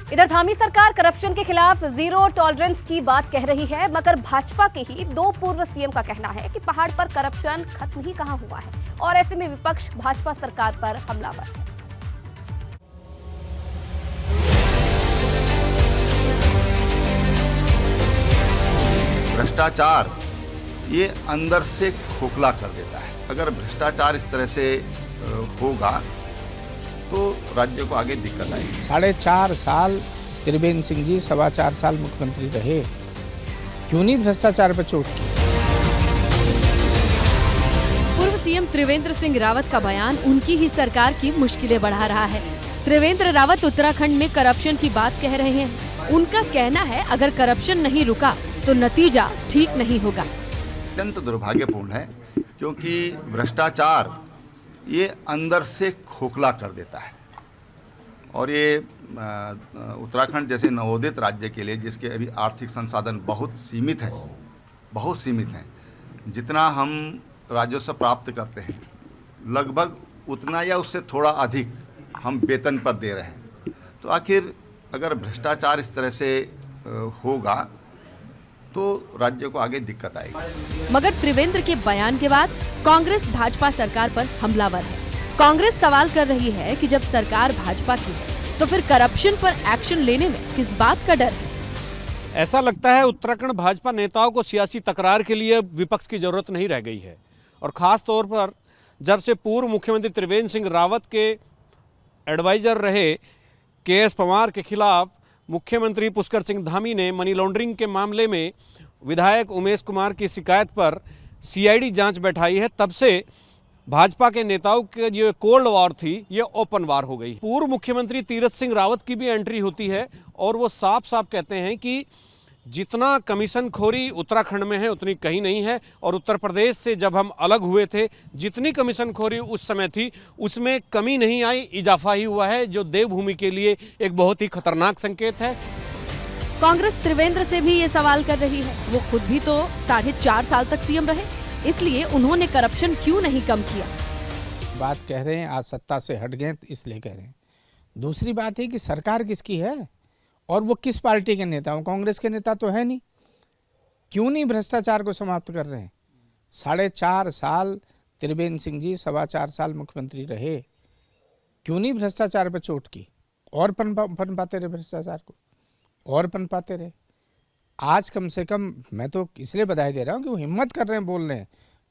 इधर धामी सरकार करप्शन के खिलाफ जीरो टॉलरेंस की बात कह रही है, मगर भाजपा के ही दो पूर्व सीएम का कहना है कि पहाड़ पर करप्शन खत्म ही कहां हुआ है और ऐसे में विपक्ष भाजपा सरकार पर हमलावर है। भ्रष्टाचार ये अंदर से खोखला कर देता है। अगर भ्रष्टाचार इस तरह से होगा तो राज्य को आगे दिक्कत आएगी। 4.5 साल त्रिवेंद्र सिंह जी 4.25 साल मुख्यमंत्री रहे, क्यों नहीं भ्रष्टाचार पर चोट की? पूर्व सीएम त्रिवेंद्र सिंह रावत का बयान उनकी ही सरकार की मुश्किलें बढ़ा रहा है। त्रिवेंद्र रावत उत्तराखंड में करप्शन की बात कह रहे हैं। उनका कहना है अगर करप्शन नहीं रुका तो नतीजा ठीक नहीं होगा। अत्यंत दुर्भाग्यपूर्ण है क्योंकि भ्रष्टाचार ये अंदर से खोखला कर देता है और ये उत्तराखंड जैसे नवोदित राज्य के लिए, जिसके अभी आर्थिक संसाधन बहुत सीमित हैं, जितना हम राजस्व प्राप्त करते हैं लगभग उतना या उससे थोड़ा अधिक हम वेतन पर दे रहे हैं। तो आखिर अगर भ्रष्टाचार इस तरह से होगा तो राज्य को आगे दिक्कत आएगी। मगर त्रिवेंद्र के बयान के बाद कांग्रेस भाजपा सरकार पर हमलावर है। कांग्रेस सवाल कर रही है कि जब सरकार भाजपा की है तो फिर करप्शन पर एक्शन लेने में किस बात का डर है? ऐसा लगता है उत्तराखंड भाजपा नेताओं को सियासी तकरार के लिए विपक्ष की जरूरत नहीं रह गई है और खास तौर पर जब से पूर्व मुख्यमंत्री त्रिवेंद्र सिंह रावत के एडवाइजर रहे के.एस. पवार के खिलाफ मुख्यमंत्री पुष्कर सिंह धामी ने मनी लॉन्ड्रिंग के मामले में विधायक उमेश कुमार की शिकायत पर सीआईडी जांच बैठाई है, तब से भाजपा के नेताओं की जो कोल्ड वॉर थी ये ओपन वॉर हो गई। पूर्व मुख्यमंत्री तीरथ सिंह रावत की भी एंट्री होती है और वो साफ साफ कहते हैं कि जितना कमीशन खोरी उत्तराखंड में है उतनी कहीं नहीं है और उत्तर प्रदेश से जब हम अलग हुए थे जितनी कमीशन खोरी उस समय थी उसमें कमी नहीं आई, इजाफा ही हुआ है, जो देवभूमि के लिए एक बहुत ही खतरनाक संकेत है। कांग्रेस त्रिवेंद्र से भी ये सवाल कर रही है। वो खुद भी तो 4.5 साल तक सीएम रहे, इसलिए उन्होंने करप्शन क्यों नहीं कम किया? बात कह रहे हैं आज सत्ता से हट गए इसलिए कह रहे हैं। दूसरी बात है कि सरकार किसकी है और वो किस पार्टी के नेता हो? कांग्रेस के नेता तो है नहीं। क्यों नहीं भ्रष्टाचार को समाप्त कर रहे हैं? 4.5 साल त्रिवेंद्र सिंह जी 4.25 साल मुख्यमंत्री रहे, क्यों नहीं भ्रष्टाचार पर चोट की? और पनपाते रहे भ्रष्टाचार को, और पनपाते रहे। आज कम से कम मैं तो इसलिए बधाई दे रहा हूँ कि वो हिम्मत कर रहे हैं, बोल रहे हैं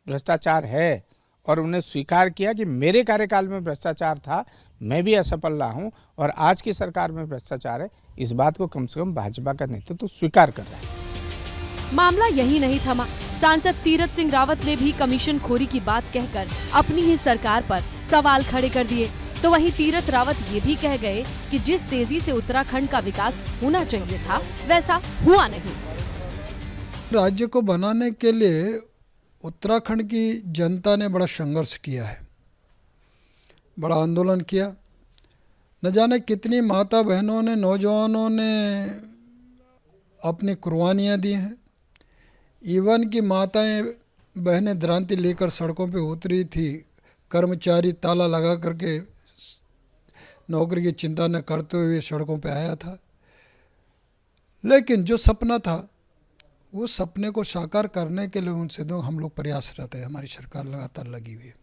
भ्रष्टाचार है और उन्हें स्वीकार किया कि मेरे कार्यकाल में भ्रष्टाचार था, मैं भी असफल रहा हूँ और आज की सरकार में भ्रष्टाचार है। इस बात को कम से कम भाजपा का नेतृत्व तो स्वीकार कर रहा है। मामला यही नहीं थमा। सांसद तीरथ सिंह रावत ने भी कमीशन खोरी की बात कहकर अपनी ही सरकार पर सवाल खड़े कर दिए। तो वहीं तीरथ रावत ये भी कह गए कि जिस तेजी से उत्तराखंड का विकास होना चाहिए था वैसा हुआ नहीं। राज्य को बनाने के लिए उत्तराखंड की जनता ने बड़ा संघर्ष किया है, बड़ा आंदोलन किया। न जाने कितनी माता बहनों ने, नौजवानों ने अपनी कुर्बानियाँ दी हैं। इवन की माताएं बहनें द्रांति लेकर सड़कों पे उतरी थी। कर्मचारी ताला लगा करके नौकरी की चिंता न करते हुए सड़कों पे आया था। लेकिन जो सपना था वो सपने को साकार करने के लिए उनसे तो हम लोग प्रयासरत है, हमारी सरकार लगातार लगी हुई है।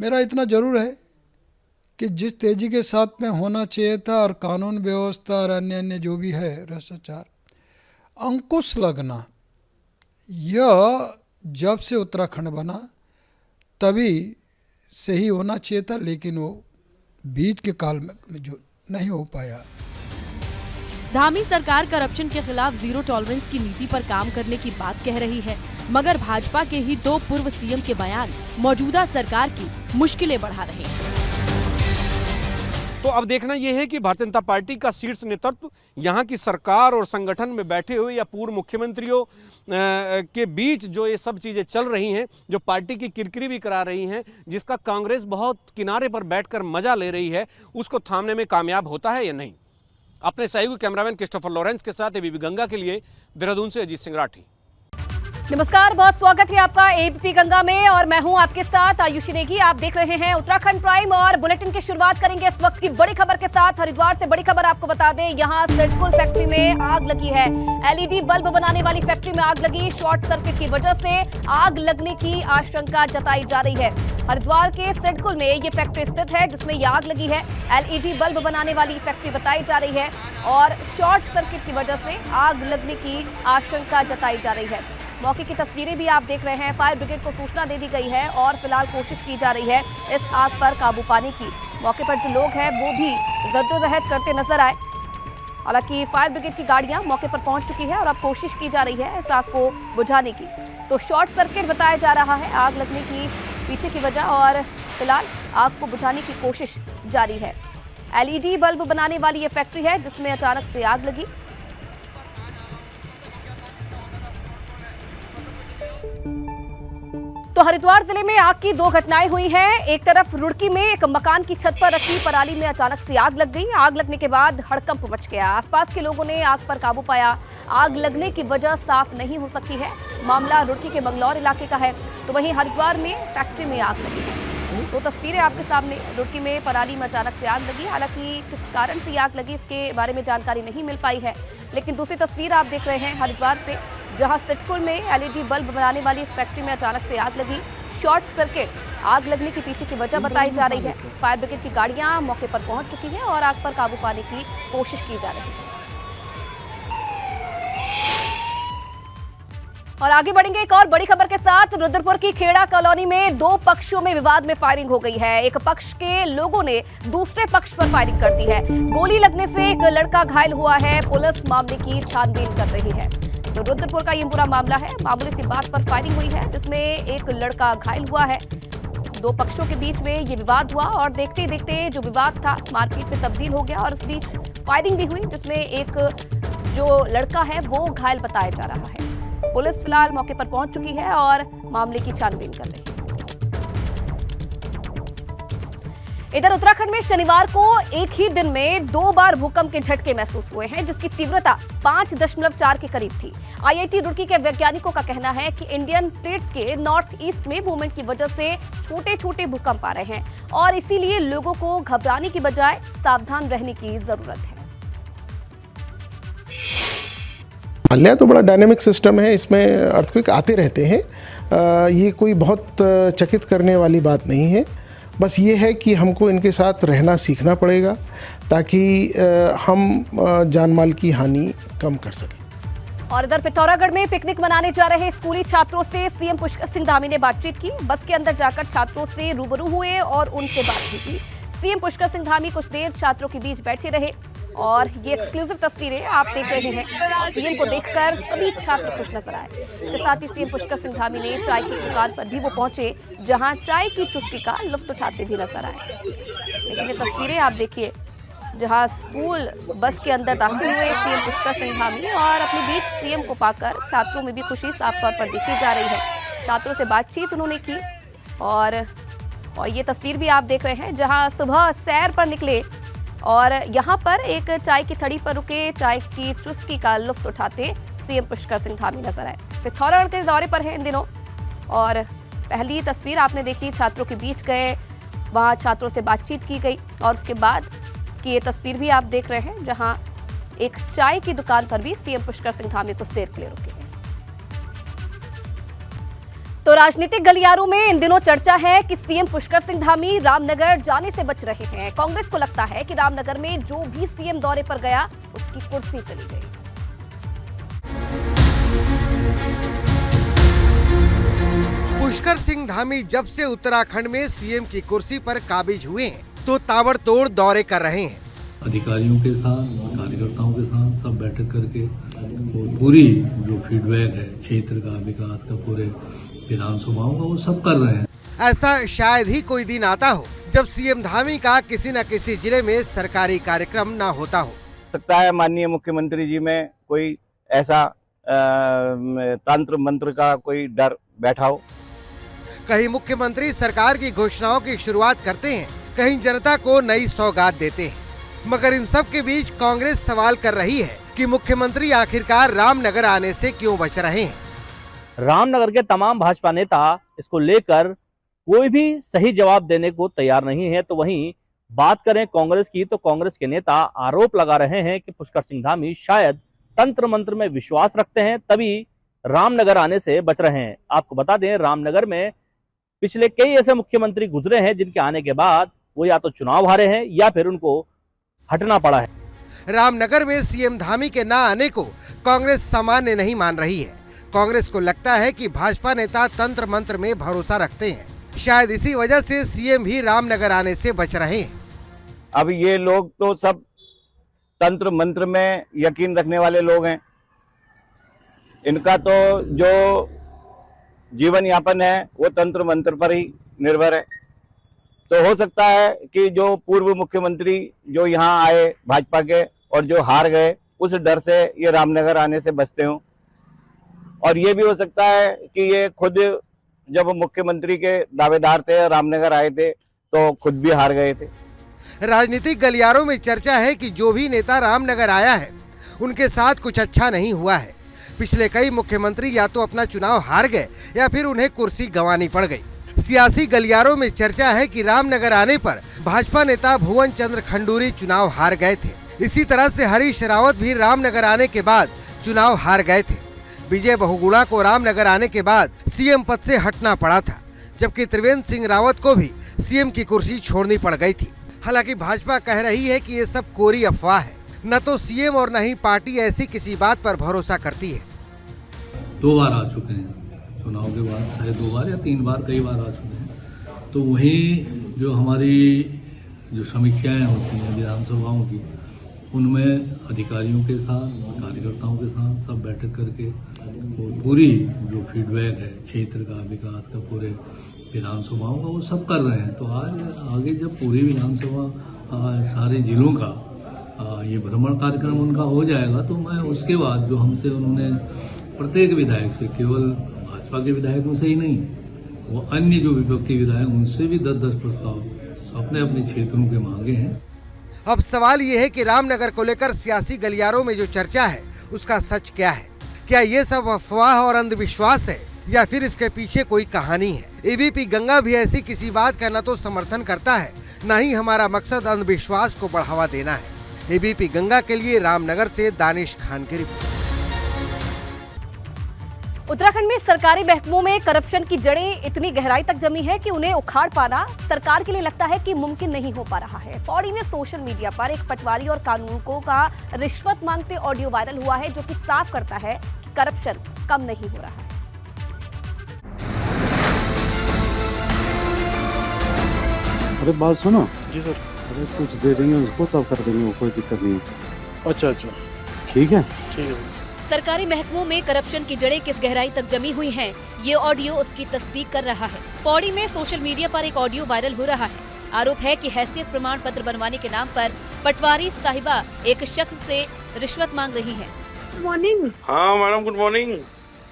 मेरा इतना जरूर है कि जिस तेजी के साथ में होना चाहिए था और कानून व्यवस्था और अन्य जो भी है भ्रष्टाचार, अंकुश लगना, यह जब से उत्तराखंड बना तभी से ही होना चाहिए था, लेकिन वो बीच के काल में जो नहीं हो पाया। धामी सरकार करप्शन के खिलाफ जीरो टॉलरेंस की नीति पर काम करने की बात कह रही है, मगर भाजपा के ही दो पूर्व सीएम के बयान मौजूदा सरकार की मुश्किलें बढ़ा रहे हैं। तो अब देखना यह है कि भारतीय जनता पार्टी का शीर्ष नेतृत्व यहाँ की सरकार और संगठन में बैठे हुए या पूर्व मुख्यमंत्रियों के बीच जो ये सब चीज़ें चल रही हैं, जो पार्टी की किरकिरी भी करा रही हैं, जिसका कांग्रेस बहुत किनारे पर बैठकर मजा ले रही है, उसको थामने में कामयाब होता है या नहीं। अपने सहयोगी कैमरामैन क्रिस्टोफर लॉरेंस के साथ एबीपी गंगा के लिए देहरादून से अजीत सिंह राठी। नमस्कार, बहुत स्वागत है आपका एबीपी गंगा में और मैं हूं आपके साथ आयुषी नेगी। आप देख रहे हैं उत्तराखंड प्राइम और बुलेटिन की शुरुआत करेंगे इस वक्त की बड़ी खबर के साथ। हरिद्वार से बड़ी खबर आपको बता दें, यहां सिडकुल फैक्ट्री में आग लगी है। एलईडी बल्ब बनाने वाली फैक्ट्री में आग लगी। शॉर्ट सर्किट की वजह से आग लगने की आशंका जताई जा रही है। हरिद्वार के सिडकुल में ये फैक्ट्री स्थित है जिसमें ये आग लगी है। एलईडी बल्ब बनाने वाली फैक्ट्री बताई जा रही है और शॉर्ट सर्किट की वजह से आग लगने की आशंका जताई जा रही है। मौके की तस्वीरें भी आप देख रहे हैं। फायर ब्रिगेड को सूचना दे दी गई है और फिलहाल कोशिश की जा रही है इस आग पर काबू पाने की। मौके पर जो लोग हैं वो भी जद्दोजहद करते नजर आए। हालांकि फायर ब्रिगेड की गाड़ियां मौके पर पहुंच चुकी है और अब कोशिश की जा रही है इस आग को बुझाने की। तो शॉर्ट सर्किट बताया जा रहा है आग लगने की पीछे की वजह और फिलहाल आग को बुझाने की कोशिश जारी है। एलईडी बल्ब बनाने वाली ये फैक्ट्री है जिसमें अचानक से आग लगी। तो हरिद्वार जिले में आग की दो घटनाएं हुई हैं। एक तरफ रुड़की में एक मकान की छत पर रखी पराली में अचानक से आग लग गई। आग लगने के बाद हड़कंप मच गया। आसपास के लोगों ने आग पर काबू पाया। आग लगने की वजह साफ नहीं हो सकी है। मामला रुड़की के बंगलौर इलाके का है। तो वहीं हरिद्वार में फैक्ट्री में आग लगी है। तो तस्वीरें आपके सामने, रुड़की में पराली में अचानक से आग लगी। हालांकि किस कारण से आग लगी इसके बारे में जानकारी नहीं मिल पाई है। लेकिन दूसरी तस्वीर आप देख रहे हैं हरिद्वार से, जहां सिडकुल में एलईडी बल्ब बनाने वाली इस फैक्ट्री में अचानक से आग लगी। शॉर्ट सर्किट आग लगने के पीछे की वजह बताई जा रही है। फायर ब्रिगेड की गाड़ियां मौके पर पहुंच चुकी हैं और आग पर काबू पाने की कोशिश की जा रही है। और आगे बढ़ेंगे एक और बड़ी खबर के साथ। रुद्रपुर की खेड़ा कॉलोनी में दो पक्षों में विवाद में फायरिंग हो गई है। एक पक्ष के लोगों ने दूसरे पक्ष पर फायरिंग कर दी है। गोली लगने से एक लड़का घायल हुआ है। पुलिस मामले की छानबीन कर रही है। तो रुद्रपुर का ये पूरा मामला है। मामूली सी बात पर फायरिंग हुई है जिसमें एक लड़का घायल हुआ है। दो पक्षों के बीच में ये विवाद हुआ और देखते देखते जो विवाद था मारपीट में तब्दील हो गया और इस बीच फायरिंग भी हुई जिसमें एक जो लड़का है वो घायल बताया जा रहा है। पुलिस फिलहाल मौके पर पहुंच चुकी है और मामले की छानबीन कर रही है। इधर उत्तराखंड में शनिवार को एक ही दिन में 2 बार भूकंप के झटके महसूस हुए हैं जिसकी तीव्रता 5.4 के करीब थी। आईआईटी रुड़की के वैज्ञानिकों का कहना है कि इंडियन प्लेट्स के नॉर्थ ईस्ट में मूवमेंट की वजह से छोटे छोटे भूकंप आ रहे हैं और इसीलिए लोगों को घबराने की बजाय सावधान रहने की जरूरत है। हिमालय तो बड़ा डायनेमिक सिस्टम है, इसमें अर्थक्वेक आते रहते हैं। ये कोई बहुत चकित करने वाली बात नहीं है। बस ये है कि हमको इनके साथ रहना सीखना पड़ेगा ताकि हम जान माल की हानि कम कर सकें। और इधर पिथौरागढ़ में पिकनिक मनाने जा रहे स्कूली छात्रों से सीएम पुष्कर सिंह धामी ने बातचीत की। बस के अंदर जाकर छात्रों से रूबरू हुए और उनसे बात भी की। सीएम पुष्कर सिंह धामी कुछ देर छात्रों के बीच बैठे रहे और ये एक्सक्लूसिव तस्वीरें आप देख रहे हैं। सीएम को देखकर सभी छात्र खुश नजर आए। इसके साथ ही सीएम पुष्कर सिंह धामी ने चाय की दुकान पर भी वो पहुंचे जहां चाय की चुस्की का लुत्फ उठाते भी नजर आए। लेकिन ये तस्वीरें आप देखिए जहां स्कूल बस के अंदर दाखिल हुए सीएम पुष्कर सिंह धामी और अपने बीच सीएम को पाकर छात्रों में भी खुशी साफ तौर पर देखी जा रही है। छात्रों से बातचीत उन्होंने की और ये तस्वीर भी आप देख रहे हैं जहां सुबह सैर पर निकले और यहां पर एक चाय की थड़ी पर रुके चाय की चुस्की का लुत्फ उठाते सीएम पुष्कर सिंह धामी नजर आए। पिथौरागढ़ के दौरे पर हैं इन दिनों और पहली तस्वीर आपने देखी, छात्रों के बीच गए, वहां छात्रों से बातचीत की गई और उसके बाद की ये तस्वीर भी आप देख रहे हैं जहां एक चाय की दुकान पर भी सीएम पुष्कर सिंह धामी कुछ देर के लिए रुके। तो राजनीतिक गलियारों में इन दिनों चर्चा है कि सीएम पुष्कर सिंह धामी रामनगर जाने से बच रहे हैं। कांग्रेस को लगता है कि रामनगर में जो भी सीएम दौरे पर गया उसकी कुर्सी चली गई। पुष्कर सिंह धामी जब से उत्तराखंड में सीएम की कुर्सी पर काबिज हुए हैं तो ताबड़तोड़ दौरे कर रहे हैं। अधिकारियों के साथ, कार्यकर्ताओं के साथ सब बैठक करके पूरी जो फीडबैक है क्षेत्र का, विकास का, पूरे विधानसभाओं का, वो सब कर रहे हैं। ऐसा शायद ही कोई दिन आता हो जब सीएम धामी का किसी न किसी जिले में सरकारी कार्यक्रम न होता हो। सकता है माननीय मुख्यमंत्री जी में कोई ऐसा तंत्र मंत्र का कोई डर बैठा हो। कहीं मुख्यमंत्री सरकार की घोषणाओं की शुरुआत करते हैं, कहीं जनता को नई सौगात देते हैं, मगर इन सब के बीच कांग्रेस सवाल कर रही है कि मुख्यमंत्री आखिरकार रामनगर आने से क्यों बच रहे हैं। रामनगर के तमाम भाजपा नेता इसको लेकर कोई भी सही जवाब देने को तैयार नहीं है। तो वहीं बात करें कांग्रेस की, तो कांग्रेस के नेता आरोप लगा रहे हैं कि पुष्कर सिंह धामी शायद तंत्र मंत्र में विश्वास रखते हैं, तभी रामनगर आने से बच रहे हैं। आपको बता दें, रामनगर में पिछले कई ऐसे मुख्यमंत्री गुजरे हैं जिनके आने के बाद वो या तो चुनाव हारे हैं या फिर उनको हटना पड़ा है। रामनगर में सीएम धामी के ना आने को कांग्रेस सामान्य नहीं मान रही है। कांग्रेस को लगता है कि भाजपा नेता तंत्र मंत्र में भरोसा रखते हैं, शायद इसी वजह से सीएम भी रामनगर आने से बच रहे हैं। अब ये लोग तो सब तंत्र मंत्र में यकीन रखने वाले लोग हैं। इनका तो जो जीवन यापन है वो तंत्र मंत्र पर ही निर्भर है। तो हो सकता है कि जो पूर्व मुख्यमंत्री जो यहाँ आए भाजपा के और जो हार गए, उस डर से ये रामनगर आने से बचते हों। और ये भी हो सकता है कि ये खुद जब मुख्यमंत्री के दावेदार थे, रामनगर आए थे, तो खुद भी हार गए थे। राजनीतिक गलियारों में चर्चा है कि जो भी नेता रामनगर आया है उनके साथ कुछ अच्छा नहीं हुआ है। पिछले कई मुख्यमंत्री या तो अपना चुनाव हार गए या फिर उन्हें कुर्सी गंवानी पड़ गई। सियासी गलियारों में चर्चा है कि रामनगर आने पर भाजपा नेता भुवन चंद्र खंडूरी चुनाव हार गए थे। इसी तरह से हरीश रावत भी रामनगर आने के बाद चुनाव हार गए थे। विजय बहुगुणा को रामनगर आने के बाद सीएम पद से हटना पड़ा था, जबकि त्रिवेंद्र सिंह रावत को भी सीएम की कुर्सी छोड़नी पड़ गई थी। हालांकि भाजपा कह रही है कि ये सब कोरी अफवाह है, न तो सीएम और न ही पार्टी ऐसी किसी बात पर भरोसा करती है। 2 बार आ चुके हैं चुनाव के बाद, चाहे 2 बार या 3 बार, कई बार आ चुके हैं। तो वहीं जो हमारी जो समीक्षाएं होती हैं विधानसभाओं की, उनमें अधिकारियों के साथ, कार्यकर्ताओं के साथ सब बैठक करके वो पूरी जो फीडबैक है क्षेत्र का, विकास का, पूरे विधानसभाओं का, वो सब कर रहे हैं। तो आज आगे जब पूरी विधानसभा सारे जिलों का ये भ्रमण कार्यक्रम उनका हो जाएगा, तो मैं उसके बाद जो हमसे उन्होंने प्रत्येक विधायक से, केवल भाजपा के विधायकों से ही नहीं, वो अन्य जो विपक्षी विधायक उनसे भी 10-10 प्रस्ताव अपने अपने क्षेत्रों के मांगे हैं। अब सवाल ये है कि रामनगर को लेकर सियासी गलियारों में जो चर्चा है उसका सच क्या है? क्या ये सब अफवाह और अंधविश्वास है या फिर इसके पीछे कोई कहानी है? एबीपी गंगा भी ऐसी किसी बात का न तो समर्थन करता है, न ही हमारा मकसद अंधविश्वास को बढ़ावा देना है। एबीपी गंगा के लिए रामनगर से दानिश खान की रिपोर्ट। उत्तराखंड में सरकारी महकमों में करप्शन की जड़ें इतनी गहराई तक जमी है कि उन्हें उखाड़ पाना सरकार के लिए लगता है कि मुमकिन नहीं हो पा रहा है। पौड़ी में सोशल मीडिया पर एक पटवारी और कानूनगो का रिश्वत मांगते ऑडियो वायरल हुआ है, जो कि साफ करता है कि करप्शन कम नहीं हो रहा है। अरे बात सुनो। जी सर। अरे कुछ दे देंगे उसको, तब कर देंगे, वो कोई दिक्कत नहीं है। अच्छा अच्छा, ठीक है। ठीक है। सरकारी महकमों में करप्शन की जड़ें किस गहराई तक जमी हुई हैं, ये ऑडियो उसकी तस्दीक कर रहा है। पौड़ी में सोशल मीडिया पर एक ऑडियो वायरल हो रहा है। आरोप है कि हैसियत प्रमाण पत्र बनवाने के नाम पर पटवारी साहिबा एक शख्स से रिश्वत मांग रही है। Good morning. हाँ मैडम, गुड मॉर्निंग।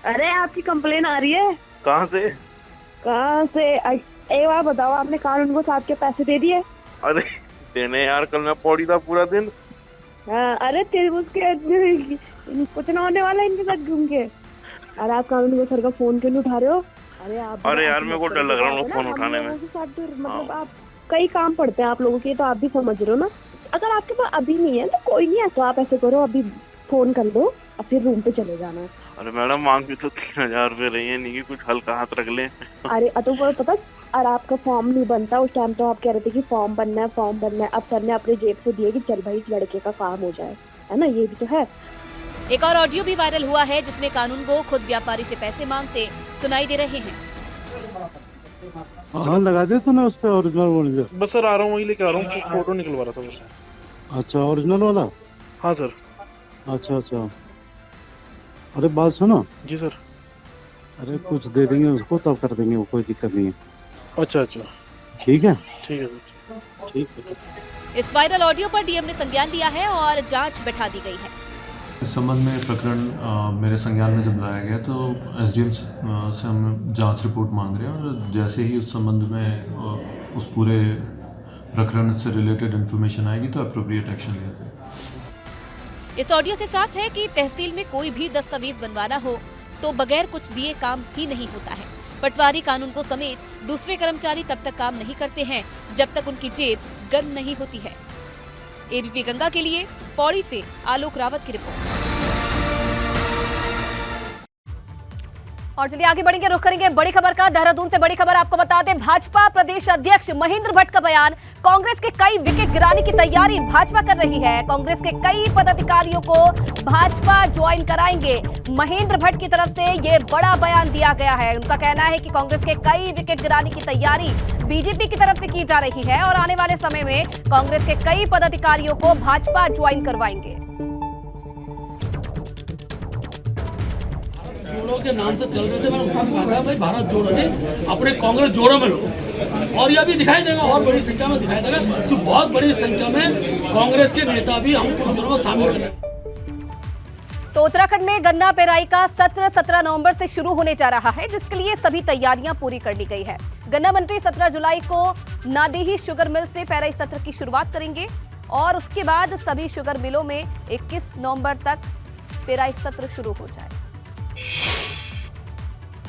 अरे आपकी कंप्लेन आ रही है। कहाँ से? एक बार बताओ, आपने कानून को साहब के पैसे दे दिए? अरे देने यार, कल मैं पौड़ी था पूरा दिन। अरे उसके कुछ ना होने वाला इनके साथ घूम के। अरे आप कानून को सर का फोन क्यों नहीं उठा रहे हो? अरे यार मेरे को डर लग रहा है फोन उठाने में। मतलब आप कई काम पड़ते हैं आप लोगों के, तो आप भी समझ रहे हो ना। अगर आपके पास अभी नहीं है तो कोई नहीं है, तो आप ऐसे करो, अभी फोन कर लो और फिर रूम पे चले जाना। अरे मैडम मांग भी तो 3000 रुपए रही है, नहीं कि कुछ हल्का हाथ रख ले। अरे तो पता, और आपका फॉर्म नहीं बनता। उस टाइम तो आप कह रहे थे कि फॉर्म बनना है, फॉर्म बनना है। अब सर ने अपने जेब से दिए कि चल भाई इस लड़के का काम हो जाए, है ना, ये भी तो है। एक और ऑडियो भी वायरल हुआ है जिसमें कानूनगो खुद व्यापारी से पैसे मांगते सुनाई दे रहे हैं। हाँ लगा दे तो ना उस पे ओरिजिनल। बस सर आ रहा हूँ, वही लेके आ रहा हूँ, फोटो निकलवा रहा था बस। अच्छा ओरिजिनल वाला? हाँ सर। अच्छा अच्छा। अरे बात सुनो। जी सर। अरे कुछ दे देंगे उसको, तब कर देंगे, वो कोई दिक्कत नहीं है। अच्छा अच्छा, ठीक है। ठीक है सर, ठीक है। इस वायरल ऑडियो पर डीएम ने संज्ञान लिया है और जांच बैठा दी गई है। इस संबंध में प्रकरण मेरे संज्ञान में जब लाया गया तो एसडीएम से हम जांच रिपोर्ट मांग रहे हैं, और जैसे ही उस संबंध में उस पूरे प्रकरण से रिलेटेड इन्फॉर्मेशन आएगी तो अप्रोप्रिएट एक्शन लिया जाएगा। इस ऑडियो से साफ है कि तहसील में कोई भी दस्तावेज बनवाना हो तो बगैर कुछ दिए काम ही नहीं होता है। पटवारी कानून को समेत दूसरे कर्मचारी तब तक काम नहीं करते हैं जब तक उनकी जेब गर्म नहीं होती है। एबीपी गंगा के लिए पौड़ी से आलोक रावत की रिपोर्ट। और चलिए आगे बढ़ेंगे, रुख करेंगे बड़ी खबर का। देहरादून से बड़ी खबर आपको बता दें, भाजपा प्रदेश अध्यक्ष महेंद्र भट्ट का बयान, कांग्रेस के कई विकेट गिराने की तैयारी भाजपा कर रही है। कांग्रेस के कई पदाधिकारियों को भाजपा ज्वाइन कराएंगे। महेंद्र भट्ट की तरफ से ये बड़ा बयान दिया गया है। उनका कहना है कि कांग्रेस के कई विकेट गिराने की तैयारी बीजेपी की तरफ से की जा रही है और आने वाले समय में कांग्रेस के कई पदाधिकारियों को भाजपा ज्वाइन करवाएंगे। जोड़ों के नाम से चल रहे थे, मैंने कहा था भाई भारत जोड़ो ने अपने कांग्रेस जोड़ों में लो, और यह भी दिखाई देगा और बड़ी संख्या में दिखाई देगा कि बहुत बड़ी संख्या में कांग्रेस के नेता भी हमको जोड़ों में शामिल कर रहे हैं। तो उत्तराखंड में गन्ना पेराई का सत्र 17 नवंबर से शुरू होने जा रहा है, जिसके लिए सभी तैयारियां पूरी कर ली गई है। गन्ना मंत्री 17 जुलाई को नादेही शुगर मिल से पेराई सत्र की शुरुआत करेंगे और उसके बाद सभी शुगर मिलों में 21 नवंबर तक पेराई सत्र शुरू हो जाएगा।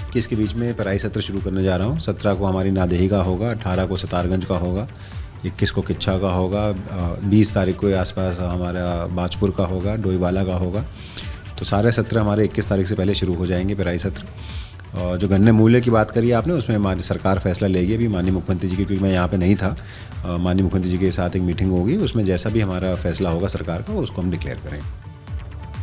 21 के बीच में पेराई सत्र शुरू करने जा रहा हूँ। 17 को हमारी नादेही का होगा, 18 को सितारगंज का होगा, 21 को किच्छा का होगा, 20 तारीख को आसपास हमारा बाजपुर का होगा, डोईवाला का होगा। तो सारे सत्र हमारे 21 तारीख से पहले शुरू हो जाएंगे पेराई सत्र। और जो गन्ने मूल्य की बात करी आपने, उसमें हमारी सरकार फैसला लेगी। अभी माननीय मुख्यमंत्री जी की, क्योंकि मैं यहाँ पे नहीं था, माननीय मुख्यमंत्री जी के साथ एक मीटिंग होगी, उसमें जैसा भी हमारा फैसला होगा सरकार का उसको हम डिक्लेयर करेंगे।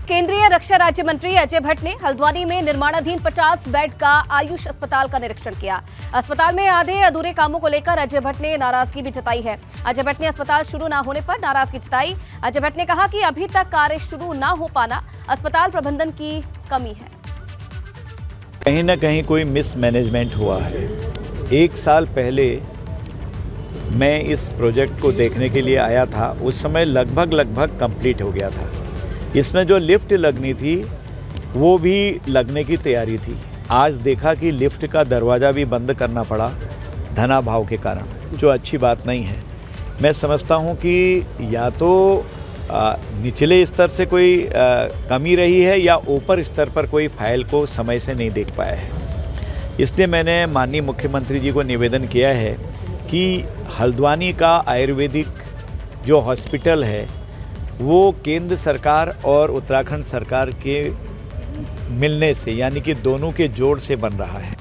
केंद्रीय रक्षा राज्य मंत्री अजय भट्ट ने हल्द्वानी में निर्माणाधीन 50 बेड का आयुष अस्पताल का निरीक्षण किया। अस्पताल में आधे अधूरे कामों को लेकर अजय भट्ट ने नाराजगी भी जताई है। अजय भट्ट ने अस्पताल शुरू न होने पर नाराजगी जताई। अजय भट्ट ने कहा कि अभी तक कार्य शुरू न हो पाना अस्पताल प्रबंधन की कमी है। कहीं न कहीं कोई मिसमैनेजमेंट हुआ है। 1 साल पहले मैं इस प्रोजेक्ट को देखने के लिए आया था, उस समय लगभग कंप्लीट हो गया था। इसमें जो लिफ्ट लगनी थी वो भी लगने की तैयारी थी। आज देखा कि लिफ्ट का दरवाज़ा भी बंद करना पड़ा धनाभाव के कारण, जो अच्छी बात नहीं है। मैं समझता हूँ कि या तो निचले स्तर से कोई कमी रही है या ऊपर स्तर पर कोई फाइल को समय से नहीं देख पाया है। इसलिए मैंने माननीय मुख्यमंत्री जी को निवेदन किया है कि हल्द्वानी का आयुर्वेदिक जो हॉस्पिटल है वो केंद्र सरकार और उत्तराखंड सरकार के मिलने से, यानी कि दोनों के जोड़ से बन रहा है।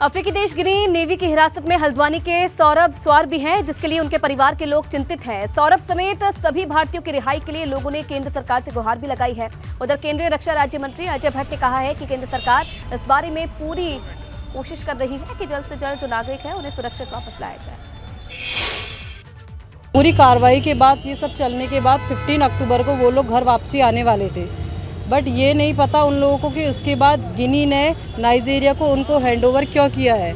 अफ्रीकी देश गिनी नेवी की हिरासत में हल्द्वानी के सौरभ स्वार भी हैं, जिसके लिए उनके परिवार के लोग चिंतित हैं। सौरभ समेत सभी भारतीयों की रिहाई के लिए लोगों ने केंद्र सरकार से गुहार भी लगाई है। उधर केंद्रीय रक्षा राज्य मंत्री अजय भट्ट ने कहा है कि केंद्र सरकार इस बारे में पूरी कोशिश कर रही है कि जल्द से जल्द जो नागरिक है उन्हें सुरक्षित वापस लाया जाए। पूरी कार्रवाई के बाद, ये सब चलने के बाद 15 अक्टूबर को वो लोग घर वापसी आने वाले थे, बट ये नहीं पता उन लोगों को कि उसके बाद गिनी ने नाइजीरिया को उनको हैंडओवर क्यों किया है।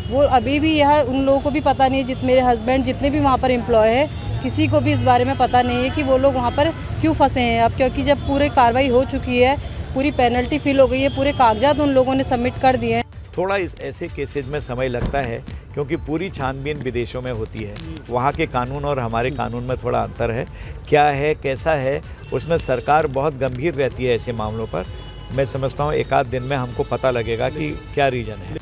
वो अभी भी यह उन लोगों को भी पता नहीं है, मेरे हस्बैंड जितने भी वहाँ पर एम्प्लॉय है, किसी को भी इस बारे में पता नहीं है कि वो लोग वहाँ पर क्यों फंसे हैं। अब क्योंकि जब पूरी कार्रवाई हो चुकी है, पूरी पेनल्टी फिल हो गई है, पूरे कागजात उन लोगों ने सबमिट कर दिए हैं। थोड़ा इस ऐसे केसेज में समय लगता है क्योंकि पूरी छानबीन विदेशों में होती है। वहाँ के कानून और हमारे कानून में थोड़ा अंतर है। क्या है, कैसा है, उसमें सरकार बहुत गंभीर रहती है ऐसे मामलों पर। मैं समझता हूँ 1 आध दिन में हमको पता लगेगा कि क्या रीजन है।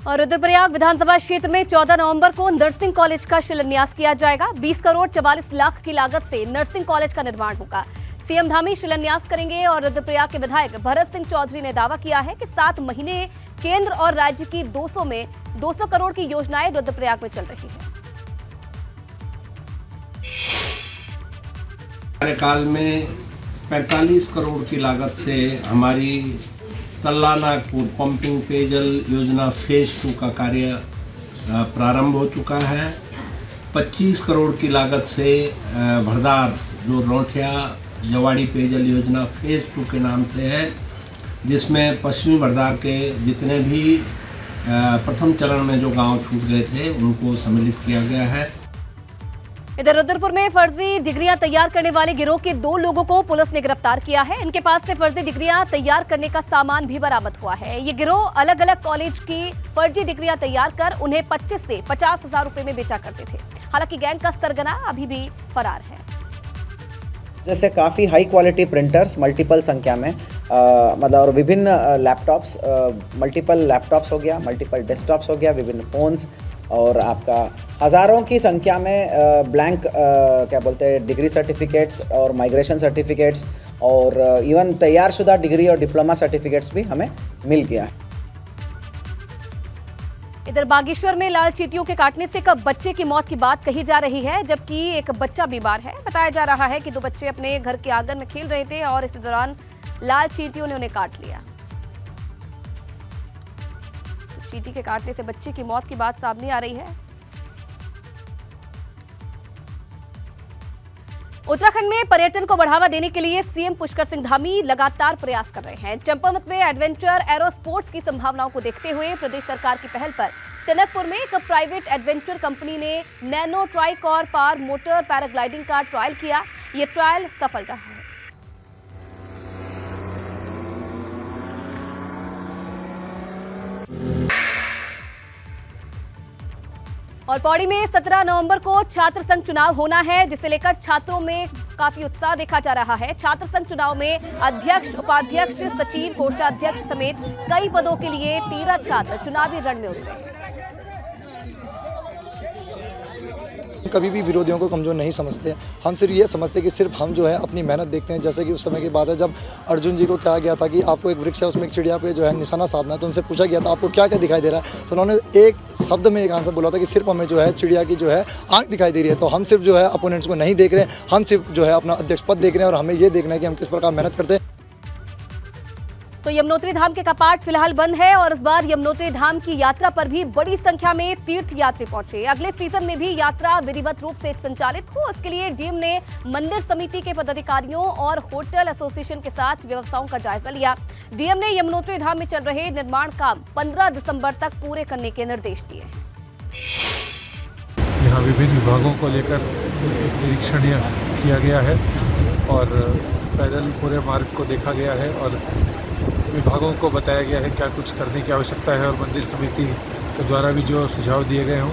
और रुद्रप्रयाग विधानसभा क्षेत्र में 14 नवंबर को नर्सिंग कॉलेज का शिलान्यास किया जाएगा। 20 करोड़ 44 लाख की लागत से नर्सिंग कॉलेज का निर्माण होगा। सीएम धामी शिलान्यास करेंगे और रुद्रप्रयाग के विधायक भरत सिंह चौधरी ने दावा किया है कि 7 महीने केंद्र और राज्य की 200 करोड़ की योजनाएं रुद्रप्रयाग में चल रही है। कार्यकाल में 45 करोड़ की लागत से हमारी तल्ला नागपुर पंपिंग पेयजल योजना फेज 2 का कार्य प्रारंभ हो चुका है। 25 करोड़ की लागत से भरदार जो रोठिया जवाड़ी पेयजल योजना फेज 2 के नाम से है, जिसमें पश्चिमी भरदार के जितने भी प्रथम चरण में जो गांव छूट गए थे उनको सम्मिलित किया गया है। इधर रुद्रपुर में फर्जी डिग्रियां तैयार करने वाले गिरोह के 2 लोगों को पुलिस ने गिरफ्तार किया है। इनके पास से फर्जी डिग्रियां तैयार करने का सामान भी बरामद हुआ है। ये गिरोह अलग अलग कॉलेज की फर्जी डिग्रियां तैयार कर उन्हें 25 से 50 हजार रुपए में बेचा करते थे। हालांकि गैंग का सरगना अभी भी फरार है। जैसे काफ़ी हाई क्वालिटी प्रिंटर्स मल्टीपल संख्या में मतलब और विभिन्न लैपटॉप्स, मल्टीपल लैपटॉप्स हो गया, मल्टीपल डेस्कटॉप्स हो गया, विभिन्न फ़ोन्स, और आपका हज़ारों की संख्या में ब्लैंक क्या बोलते हैं डिग्री सर्टिफिकेट्स और माइग्रेशन सर्टिफिकेट्स और इवन तैयारशुदा डिग्री और डिप्लोमा सर्टिफिकेट्स भी हमें मिल गया है। इधर बागेश्वर में लाल चींटियों के काटने से एक बच्चे की मौत की बात कही जा रही है, जबकि एक बच्चा बीमार है। बताया जा रहा है कि 2 बच्चे अपने घर के आंगन में खेल रहे थे और इसी दौरान लाल चींटियों ने उन्हें काट लिया। चींटी के काटने से बच्चे की मौत की बात सामने आ रही है। उत्तराखंड में पर्यटन को बढ़ावा देने के लिए सीएम पुष्कर सिंह धामी लगातार प्रयास कर रहे हैं। चंपावत में एडवेंचर एरो स्पोर्ट्स की संभावनाओं को देखते हुए प्रदेश सरकार की पहल पर टनकपुर में एक प्राइवेट एडवेंचर कंपनी ने नैनो ट्राइक और पार मोटर पैराग्लाइडिंग का ट्रायल किया। ये ट्रायल सफल रहा है। और पौड़ी में 17 नवंबर को छात्र संघ चुनाव होना है, जिसे लेकर छात्रों में काफी उत्साह देखा जा रहा है। छात्र संघ चुनाव में अध्यक्ष, उपाध्यक्ष, सचिव, कोषाध्यक्ष समेत कई पदों के लिए 13 छात्र चुनावी रण में उतरे। कभी भी विरोधियों को कमजोर नहीं समझते, हम सिर्फ ये समझते कि सिर्फ हम जो है अपनी मेहनत देखते हैं। जैसे कि उस समय की बात है जब अर्जुन जी को कहा गया था कि आपको एक वृक्ष है उसमें एक चिड़िया पे जो है निशाना साधना है, तो उनसे पूछा गया था आपको क्या क्या दिखाई दे रहा है, तो उन्होंने एक शब्द में एक आंसर बोला था कि सिर्फ हमें जो है चिड़िया की जो है आंख दिखाई दे रही है। तो हम सिर्फ जो है अपोनेंट्स को नहीं देख रहे हैं, हम सिर्फ जो है अपना अध्यक्ष पद देख रहे हैं और हमें ये देखना है कि हम किस प्रकार मेहनत करते हैं। तो यमुनोत्रि धाम के कपाट फिलहाल बंद है और इस बार यमुनोत्रि धाम की यात्रा पर भी बड़ी संख्या में तीर्थ यात्री पहुंचे। अगले सीजन में भी यात्रा विधिवत रूप से संचालित हो, इसके लिए डीएम ने मंदिर समिति के पदाधिकारियों और होटल एसोसिएशन के साथ व्यवस्थाओं का जायजा लिया। डीएम ने यमुनोत्रि धाम में चल रहे निर्माण काम 15 दिसंबर तक पूरे करने के निर्देश दिए। यहाँ विभिन्न विभागों को लेकर एक निरीक्षण किया गया है और पैदल पूरे मार्ग को देखा गया है और विभागों को बताया गया है क्या कुछ करने की आवश्यकता है और मंदिर समिति के द्वारा भी जो सुझाव दिए गए हों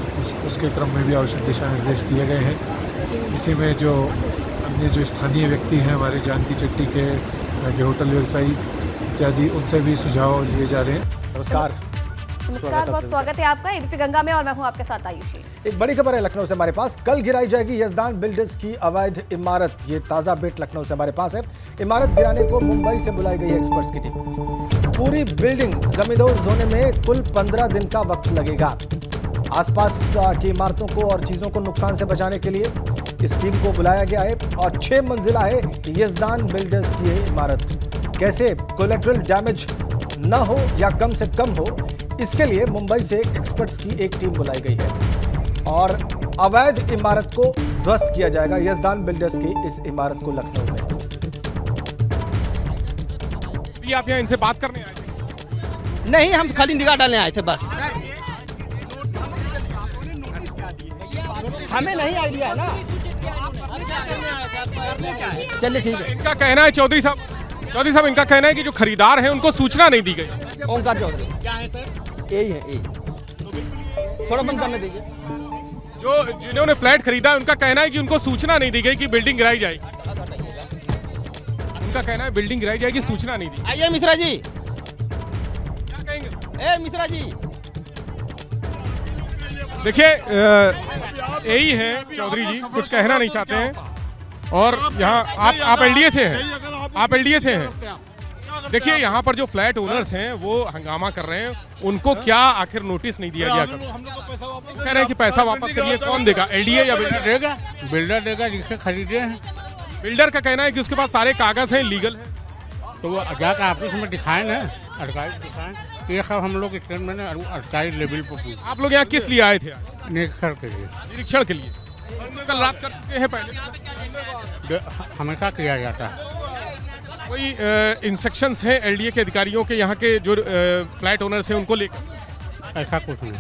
उसके क्रम में भी आवश्यक दिशा निर्देश दिए गए हैं। इसी में जो अन्य जो स्थानीय व्यक्ति हैं हमारे जानकी चट्टी के होटल व्यवसायी इत्यादि, उनसे भी सुझाव लिए जा रहे हैं। नमस्कार, बहुत स्वागत है आपका एबीपी गंगा में और मैं हूं आपके साथ आयुषी। एक बड़ी खबर है लखनऊ से हमारे पास। कल गिराई जाएगी यजदान बिल्डर्स की अवैध इमारत। ये ताजा अपडेट लखनऊ से हमारे पास है। इमारत गिराने को मुंबई से बुलाई गई एक्सपर्ट्स की टीम। पूरी बिल्डिंग जमींदोज होने में कुल 15 दिन का वक्त लगेगा। आसपास की इमारतों को और चीजों को नुकसान से बचाने के लिए इस टीम को बुलाया गया है और 6 मंजिला है यजदान बिल्डर्स की ये इमारत। कैसे कोलैटरल डैमेज न हो या कम से कम हो, इसके लिए मुंबई से एक्सपर्ट्स की एक टीम बुलाई गई है और अवैध इमारत को ध्वस्त किया जाएगा। यजदान बिल्डर्स की इस इमारत को लखनऊ में। ये आप यहाँ इनसे बात करने आए थे? नहीं, हम खाली निगाह डालने आए थे बस। हमें नहीं आइडिया है ना। चलिए ठीक है। इनका कहना है चौधरी साहब इनका कहना है कि जो खरीदार हैं उनको सूचना नहीं दी गई। ओंकार चौधरी क्या है सर? यही है, यही। थोड़ा बंद करने दीजिए। जिन्होंने फ्लैट खरीदा है उनका कहना है कि उनको सूचना नहीं दी गई कि बिल्डिंग गिराई जाएगी। उनका कहना है बिल्डिंग गिराई जाएगी, सूचना नहीं दी। आइए मिश्रा जी। क्या कहेंगे? ए मिश्रा जी, देखिए यही है चौधरी जी, कुछ कहना नहीं चाहते हैं और यहाँ आप एलडीए से हैं, आप एलडीए से हैं। देखिए यहाँ पर जो फ्लैट ओनर्स हैं वो हंगामा कर रहे हैं, उनको क्या आखिर नोटिस नहीं दिया गया? कह रहे हैं कि पैसा वापस करिए। कौन देगा, एलडीए या बिल्डर देगा? बिल्डर देगा जिससे खरीदे हैं। बिल्डर का कहना है कि उसके पास सारे कागज हैं, लीगल है। तो वो जाकर ऑफिस में दिखाएं ना, अधिकारी दिखाएं। ये सब हम लोग स्टेटमेंट अधिकारी लेवल पर पूछ। आप लोग यहाँ किस लिए आए थे? निरीक्षण के लिए। निरीक्षण के लिए कल रात कर चुके हैं पहले? हमेशा किया जाता है। कोई इंस्ट्रक्शंस हैं एलडीए के अधिकारियों के यहाँ के जो फ्लैट ओनर्स हैं उनको लेकर? ऐसा कुछ नहीं।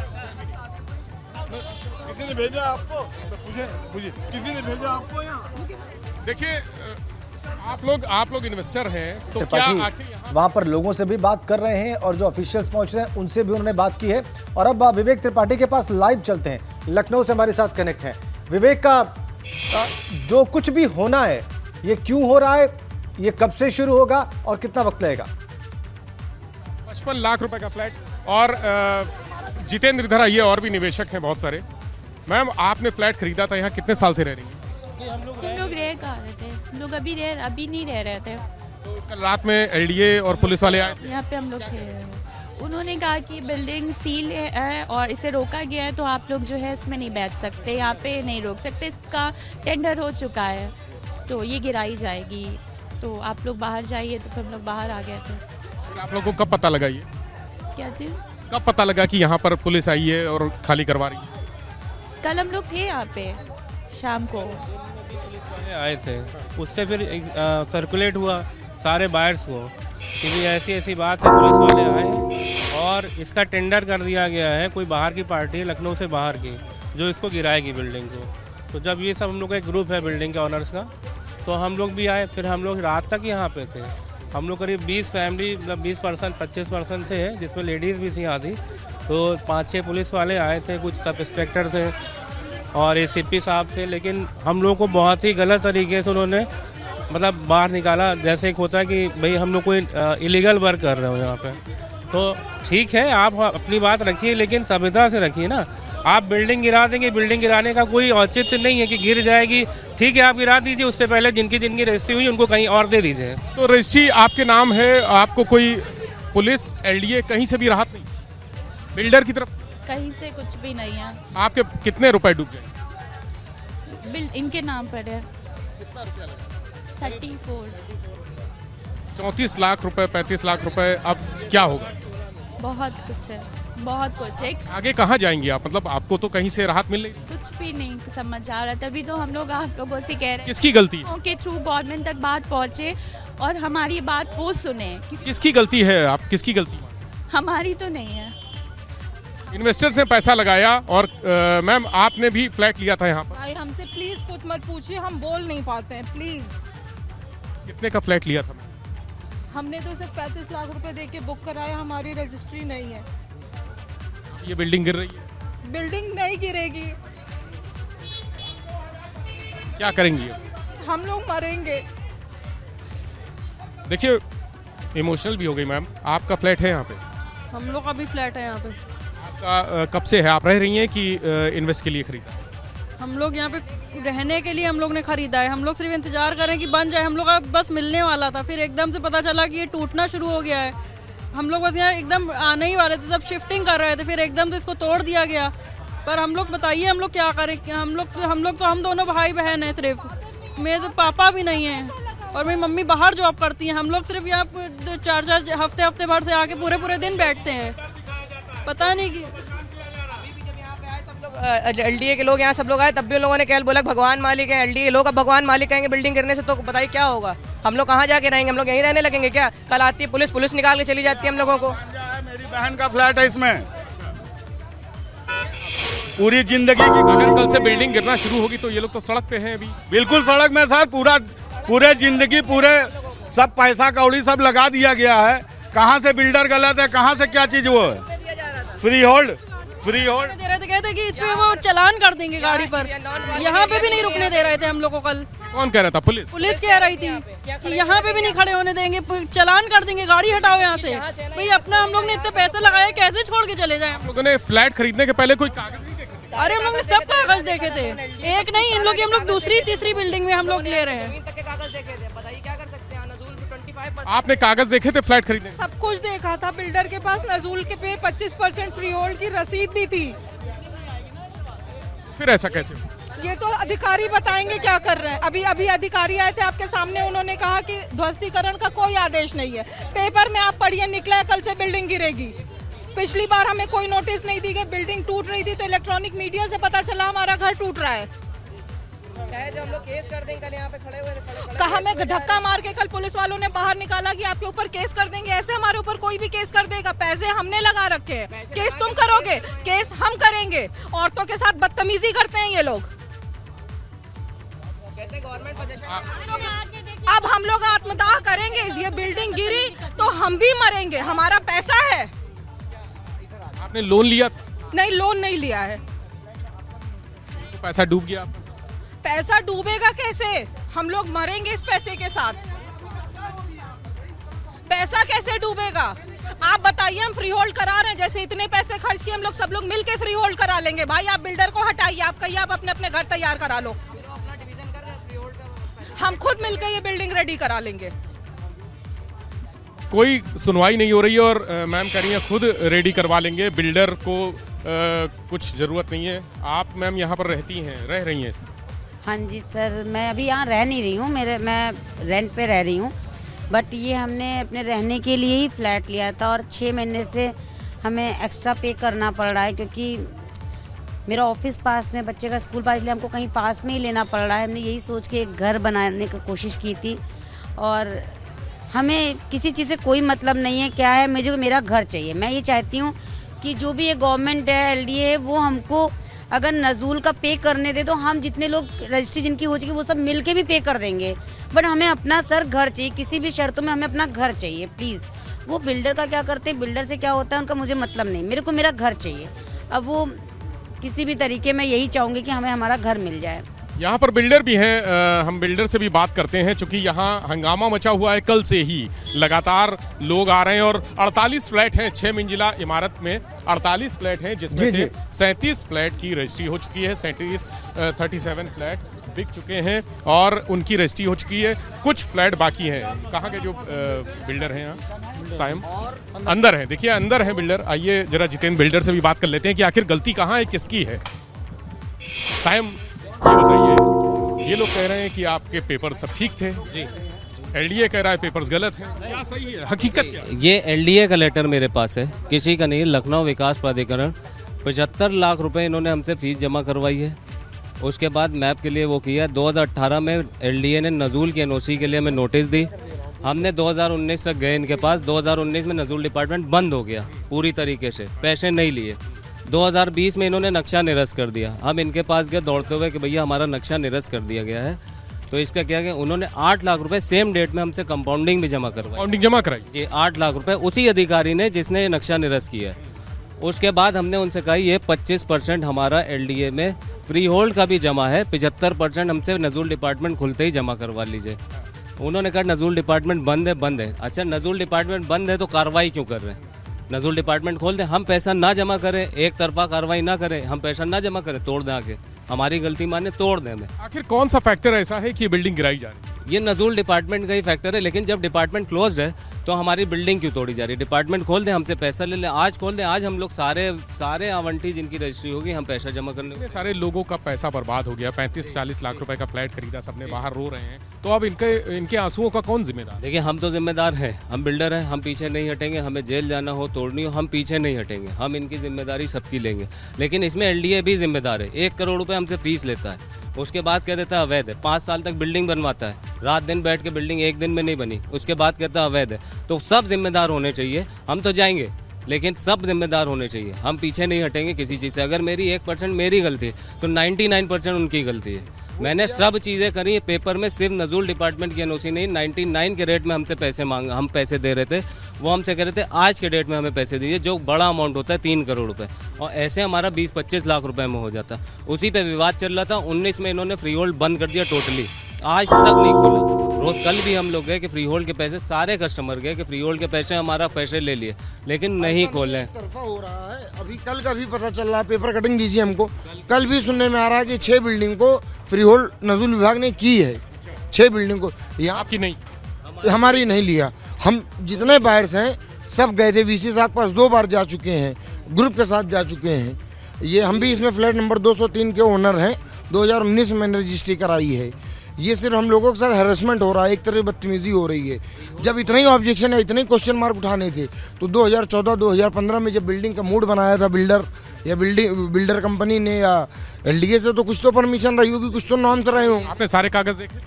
किसी ने भेजा आपको? किसी ने भेजा आपको यहाँ? देखिए आप लोग इन्वेस्टर हैं तो क्या आखिर वहां पर लोगों से भी बात कर रहे हैं और जो ऑफिशियल्स पहुंच रहे हैं उनसे भी उन्होंने बात की है। और अब विवेक त्रिपाठी के पास लाइव चलते हैं, लखनऊ से हमारे साथ कनेक्ट हैं। विवेक, का जो कुछ भी होना है ये क्यों हो रहा है, ये कब से शुरू होगा और कितना वक्त लगेगा? 55 लाख रुपए का फ्लैट। और जितेंद्र इधर आइए, और भी निवेशक हैं बहुत सारे। मैम, आपने फ्लैट खरीदा था, यहाँ कितने साल से रह रही हैं? हम लोग रह कहाँ रहे थे, हम लोग अभी नहीं रह रहे थे। तो कल रात में एलडीए और पुलिस वाले आए? यहाँ पे हम लोग थे, उन्होंने कहा कि बिल्डिंग सील है और इसे रोका गया है, तो आप लोग जो है इसमें नहीं बैठ सकते, यहाँ पे नहीं रोक सकते, इसका टेंडर हो चुका है तो ये गिराई जाएगी, तो आप लोग बाहर जाइए। तो फिर हम लोग बाहर आ गए थे। आप लोग को कब पता लगा ये? क्या चीज़? कब पता लगा कि यहाँ पर पुलिस आई है और खाली करवा रही है? कल हम लोग थे यहाँ पे शाम को, आए थे, उससे फिर सर्कुलेट हुआ सारे बायर्स को कि भी ऐसी बात है, पुलिस वाले आए और इसका टेंडर कर दिया गया है, कोई बाहर की पार्टी है, लखनऊ से बाहर की, जो इसको गिराएगी बिल्डिंग को। तो जब ये सब हम लोग का एक ग्रुप है बिल्डिंग के ऑनर्स का, तो हम लोग भी आए। फिर हम लोग रात तक यहाँ पे थे। हम लोग करीब 20 फैमिली, मतलब 20% 25% थे, जिसमें लेडीज़ भी थी आधी। तो 5-6 पुलिस वाले आए थे, कुछ सब इंस्पेक्टर थे और एसीपी साहब थे, लेकिन हम लोग को बहुत ही गलत तरीके से उन्होंने मतलब बाहर निकाला। जैसे एक होता है कि भाई हम लोग कोई इलीगल वर्क कर रहे हो यहाँ पे, तो ठीक है आप अपनी बात रखिए, लेकिन सभ्यता से रखिए ना। आप बिल्डिंग गिरा देंगे, बिल्डिंग गिराने का कोई औचित्य नहीं है कि गिर जाएगी, ठीक है आप गिरा दीजिए, उससे पहले जिनकी रजिस्ट्री हुई उनको कहीं और दे दीजिए। तो रजिस्ट्री आपके नाम है, आपको कोई पुलिस एलडीए कहीं से भी राहत नहीं बिल्डर की तरफ से? कहीं से कुछ भी नहीं है। आपके कितने रुपए डूब गए? इनके नाम पर है 34। 34 लाख रुपए, 35 लाख रुपए, अब क्या होगा? बहुत कुछ है, बहुत कुछ है। आगे कहाँ जाएंगी आप? मतलब आपको तो कहीं से राहत मिल रही? कुछ भी नहीं समझ आ रहा, तभी तो हम लोग आप लोगों से कह रहे हैं किसकी गलती है? के थ्रू गवर्नमेंट तक बात पहुँचे और हमारी बात वो सुने। किसकी गलती है? आप किसकी गलती? हमारी तो नहीं है। इन्वेस्टर्स ने पैसा लगाया और मैम आपने भी फ्लैट लिया था यहाँ पर। भाई हमसे प्लीज कुछ मत पूछिए, हम बोल नहीं पाते हैं, प्लीज। कितने का फ्लैट लिया था? हमने तो सिर्फ 35 लाख रुपए दे के बुक कराया, हमारी रजिस्ट्री नहीं है। ये बिल्डिंग गिर रही है? बिल्डिंग नहीं गिरेगी। क्या करेंगी? हम लोग मरेंगे। देखिए इमोशनल भी हो गई मैम। आपका फ्लैट है यहाँ पे? हम लोग का भी फ्लैट है यहाँ पे। आपका कब से है? आप रह रही हैं कि इन्वेस्ट के लिए खरीदा? हम लोग यहाँ पे रहने के लिए हम लोग ने खरीदा है। हम लोग सिर्फ इंतजार करें कि बन जाए। हम लोग का बस मिलने वाला था, फिर एकदम से पता चला कि ये टूटना शुरू हो गया है। हम लोग बस यहाँ एकदम आने ही वाले थे, सब शिफ्टिंग कर रहे थे, फिर एकदम से इसको तोड़ दिया गया। पर हम लोग बताइए हम लोग क्या करें? हम लोग तो हम दोनों भाई बहन हैं सिर्फ, मेरे तो पापा भी नहीं हैं और मेरी मम्मी बाहर जॉब करती हैं। हम लोग सिर्फ यहाँ 4-4 हफ्ते भर से आके पूरे दिन बैठते हैं। पता नहीं कि एलडीए के लोग यहाँ सब लोग आए, तब भी उन लोगों ने क्या बोला भगवान मालिक है। एलडीए लोग अब भगवान मालिक कहेंगे बिल्डिंग गिरने से, तो बताइए क्या होगा? हम लोग कहाँ जाके रहेंगे? हम लोग यहीं रहने लगेंगे क्या? कल आती है पुलिस निकाल के चली जाती है हम लोगों को। मेरी बहन का फ्लैट है इसमें, पूरी जिंदगी की। अगर कल से बिल्डिंग गिरना शुरू होगी तो ये लोग तो सड़क पे हैं अभी। बिल्कुल सड़क में सर, पूरे जिंदगी पूरे सब पैसा कौड़ी सब लगा दिया गया है। कहाँ से बिल्डर गलत है, कहाँ से क्या चीज वो है? फ्री होल्ड दे रहे थे, कहते कि इस पे वो चलान कर देंगे गाड़ी पर। यहाँ पे भी नहीं रुकने दे रहे थे हम लोग को कल। कौन कह रहा था? पुलिस कह रही थी कि यहाँ पे भी नहीं खड़े होने देंगे, चलान कर देंगे, गाड़ी हटाओ यहाँ से। भाई अपना हम लोग ने इतने पैसे लगाए, कैसे छोड़ के चले जाए? हम लोगों ने फ्लैट खरीदने के पहले कोई कागज नहीं देखे? अरे हम लोग ने सब कागज देखे थे, एक नहीं, इन लोग की हम लोग दूसरी तीसरी बिल्डिंग में हम लोग ले रहे हैं। आपने कागज देखे थे फ्लैट खरीदने? सब कुछ देखा था। बिल्डर के पास नजूल के पे 25% फ्री होल्ड की रसीद भी थी। फिर ऐसा कैसे? ये तो अधिकारी बताएंगे क्या कर रहे हैं। अभी अधिकारी आए थे आपके सामने, उन्होंने कहा कि ध्वस्तीकरण का कोई आदेश नहीं है। पेपर में आप पढ़िए, निकला है कल से बिल्डिंग गिरेगी। पिछली बार हमें कोई नोटिस नहीं दी गई, बिल्डिंग टूट रही थी तो इलेक्ट्रॉनिक मीडिया से पता चला हमारा घर टूट रहा है। जो हम लोग केस कर देंगे, कल यहाँ पे खड़े हुए कहा हमें धक्का मार के कल पुलिस वालों ने बाहर निकाला कि आपके ऊपर केस कर देंगे। ऐसे हमारे ऊपर कोई भी केस कर देगा, पैसे हमने लगा रखे हैं। केस तुम करोगे, केस हम करेंगे। औरतों के साथ बदतमीजी करते हैं ये लोग। अब हम लोग आत्मदाह करेंगे। ये बिल्डिंग गिरी तो हम भी मरेंगे, हमारा पैसा है। आपने लोन लिया था? नहीं, लोन नहीं लिया है। तो पैसा डूब गया? पैसा डूबेगा कैसे? हम लोग मरेंगे इस पैसे के साथ। पैसा कैसे डूबेगा? आप बताइए, हम फ्री होल्ड करा रहे हैं, जैसे इतने पैसे खर्च किए हम लोग सब लोग मिलके फ्री होल्ड करा लेंगे। भाई आप बिल्डर को हटाइए, आप कहिए आप अपने अपने घर तैयार करा लो, हम खुद मिलके ये बिल्डिंग रेडी करा लेंगे। कोई सुनवाई नहीं हो रही है और मैम कह रही हैं खुद रेडी करवा लेंगे, बिल्डर को कुछ ज़रूरत नहीं है। आप मैम यहाँ पर रह रही हैं? हाँ जी सर, मैं अभी यहाँ रह नहीं रही हूँ, मैं रेंट पे रह रही हूँ। बट ये हमने अपने रहने के लिए ही फ्लैट लिया था और 6 महीने से हमें एक्स्ट्रा पे करना पड़ रहा है, क्योंकि मेरा ऑफिस पास में, बच्चे का स्कूल पास, इसलिए हमको कहीं पास में ही लेना पड़ रहा है। हमने यही सोच के एक घर बनाने की कोशिश की थी और हमें किसी चीज़ से कोई मतलब नहीं है। क्या है, मुझे मेरा घर चाहिए। मैं ये चाहती हूँ कि जो भी ये गवर्नमेंट है, LDA है, वो हमको अगर नज़ूल का पे करने दे तो हम जितने लोग रजिस्ट्री जिनकी हो चुकी वो सब मिल के भी पे कर देंगे। बट हमें अपना सर घर चाहिए, किसी भी शर्तों में हमें अपना घर चाहिए प्लीज़। वो बिल्डर का क्या करते हैं, बिल्डर से क्या होता है उनका मुझे मतलब नहीं, मेरे को मेरा घर चाहिए। अब वो किसी भी तरीके में यही चाहूँगी कि हमें हमारा घर मिल जाए। यहाँ पर बिल्डर भी हैं, हम बिल्डर से भी बात करते हैं, चूँकि यहाँ हंगामा मचा हुआ है कल से ही, लगातार लोग आ रहे हैं और 48 फ्लैट हैं, 6 मंजिला इमारत में 48 फ्लैट हैं, जिसमें से 37 फ्लैट की रजिस्ट्री हो चुकी है, 37 फ्लैट बिक चुके हैं और उनकी रजिस्ट्री हो चुकी है, कुछ फ्लैट बाकी हैं। कहाँ के जो बिल्डर हैं यहाँ सायम अंदर हैं, देखिए अंदर हैं बिल्डर। आइए जरा जितेंद्र बिल्डर से भी बात कर लेते हैं कि आखिर गलती कहाँ है, किसकी है। सायम ये बताइए, ये लोग कह रहे हैं कि आपके पेपर सब ठीक थे जी, LDA कह रहा है पेपर्स गलत हैं, क्या सही है, हकीकत क्या है? ये LDA का लेटर मेरे पास है, किसी का नहीं। लखनऊ विकास प्राधिकरण 75 लाख रुपए इन्होंने हमसे फीस जमा करवाई है। उसके बाद मैप के लिए वो किया। 2018 में LDA ने नज़ूल की NOC के लिए हमें नोटिस दी, हमने 2019 तक गए इनके पास। 2019 में नज़ूल डिपार्टमेंट बंद हो गया पूरी तरीके से, पैसे नहीं लिए। 2020 में इन्होंने नक्शा निरस्त कर दिया। हम इनके पास गए दौड़ते हुए कि भैया हमारा नक्शा निरस्त कर दिया गया है। तो इसका क्या गया, उन्होंने 8 लाख रुपए सेम डेट में हमसे कंपाउंडिंग भी जमा करवाई। कंपाउंडिंग जमा कराई जी, 8 लाख रुपए उसी अधिकारी ने जिसने नक्शा निरस्त किया है। उसके बाद हमने उनसे कहा ये 25% हमारा LDA में फ्री होल्ड का भी जमा है, 75% हमसे नज़ूल डिपार्टमेंट खुलते ही जमा करवा लीजिए। उन्होंने कहा नज़ूल डिपार्टमेंट बंद है। अच्छा, नज़ूल डिपार्टमेंट बंद है तो कार्रवाई क्यों कर रहे हैं? नज़ूल डिपार्टमेंट खोल दें, हम पैसा ना जमा करें, एक तरफा कार्रवाई ना करें, हम पैसा ना जमा करें, तोड़ दें आके, हमारी गलती माने तोड़ दें हमें। आखिर कौन सा फैक्टर ऐसा है कि ये बिल्डिंग गिराई जा रही है? ये नज़ूल डिपार्टमेंट का ही फैक्टर है, लेकिन जब डिपार्टमेंट क्लोज है तो हमारी बिल्डिंग क्यों तोड़ी जा रही है? डिपार्टमेंट खोल दें, हमसे पैसा ले लें, आज खोल दें, आज हम लोग सारे आवंटी जिनकी रजिस्ट्री होगी हम पैसा जमा करने। सारे लोगों का पैसा बर्बाद हो गया, 35-40 लाख रुपए का फ्लैट खरीदा, सबने बाहर रो रहे हैं, तो अब इनके आंसुओं का कौन जिम्मेदार? देखिए, हम तो जिम्मेदार हैं, हम बिल्डर हैं, हम पीछे नहीं हटेंगे। हमें जेल जाना हो, तोड़नी हो, हम पीछे नहीं हटेंगे, हम इनकी जिम्मेदारी सबकी लेंगे। लेकिन इसमें LDA भी जिम्मेदार है। 1 करोड़ रुपए हमसे फीस लेता है, उसके बाद कह देता है अवैध है। 5 साल तक बिल्डिंग बनवाता है, रात दिन बैठ के बिल्डिंग एक दिन में नहीं बनी, उसके बाद कहता है अवैध है। तो सब जिम्मेदार होने चाहिए। हम तो जाएंगे लेकिन सब जिम्मेदार होने चाहिए, हम पीछे नहीं हटेंगे किसी चीज़ से। अगर मेरी 1% मेरी गलती है तो 99% उनकी गलती है। मैंने सब चीज़ें करी है पेपर में, सिर्फ नज़ूल डिपार्टमेंट की NOC नहीं। 99 के रेट में हमसे पैसे हम पैसे दे रहे थे, वो हमसे कह रहे थे आज के डेट में हमें पैसे दीजिए, जो बड़ा अमाउंट होता है 3 करोड़ रुपए, और ऐसे हमारा 20-25 लाख रुपए में हो जाता। उसी पे विवाद चल रहा था। 19 में इन्होंने फ्री होल्ड बंद कर दिया टोटली, आज तक नहीं खोला। रोज कल भी हम लोग गए कि फ्री होल्ड के पैसे, सारे कस्टमर गए कि फ्री होल्ड के पैसे हमारा पैसे ले लिए, लेकिन नहीं खोले। तरफा हो रहा है। अभी कल का भी पता चल रहा है, पेपर कटिंग दीजिए हमको। कल भी सुनने में आ रहा है कि 6 बिल्डिंग को फ्री होल्ड नज़ूल विभाग ने की है। 6 बिल्डिंग को, यहाँ आपकी नहीं, हमारी नहीं लिया। हम जितने बायर्स हैं सब गए थे, VC साहब पास 2 बार जा चुके हैं, ग्रुप के साथ जा चुके हैं। ये हम भी इसमें फ्लैट नंबर 203 के ओनर हैं। 2019 में मैंने रजिस्ट्री कराई है। ये सिर्फ हम लोगों के साथ हैरेसमेंट हो रहा है, एक तरह बदतमीजी हो रही है। जब इतने ही ऑब्जेक्शन है, इतने ही क्वेश्चन मार्क उठाने थे, तो 2014-2015 में जब बिल्डिंग का मूड बनाया था बिल्डर कंपनी ने या LDA से, तो कुछ तो परमिशन रही होगी, कुछ तो नॉर्म्स रहे होंगे। आपने सारे कागज देखे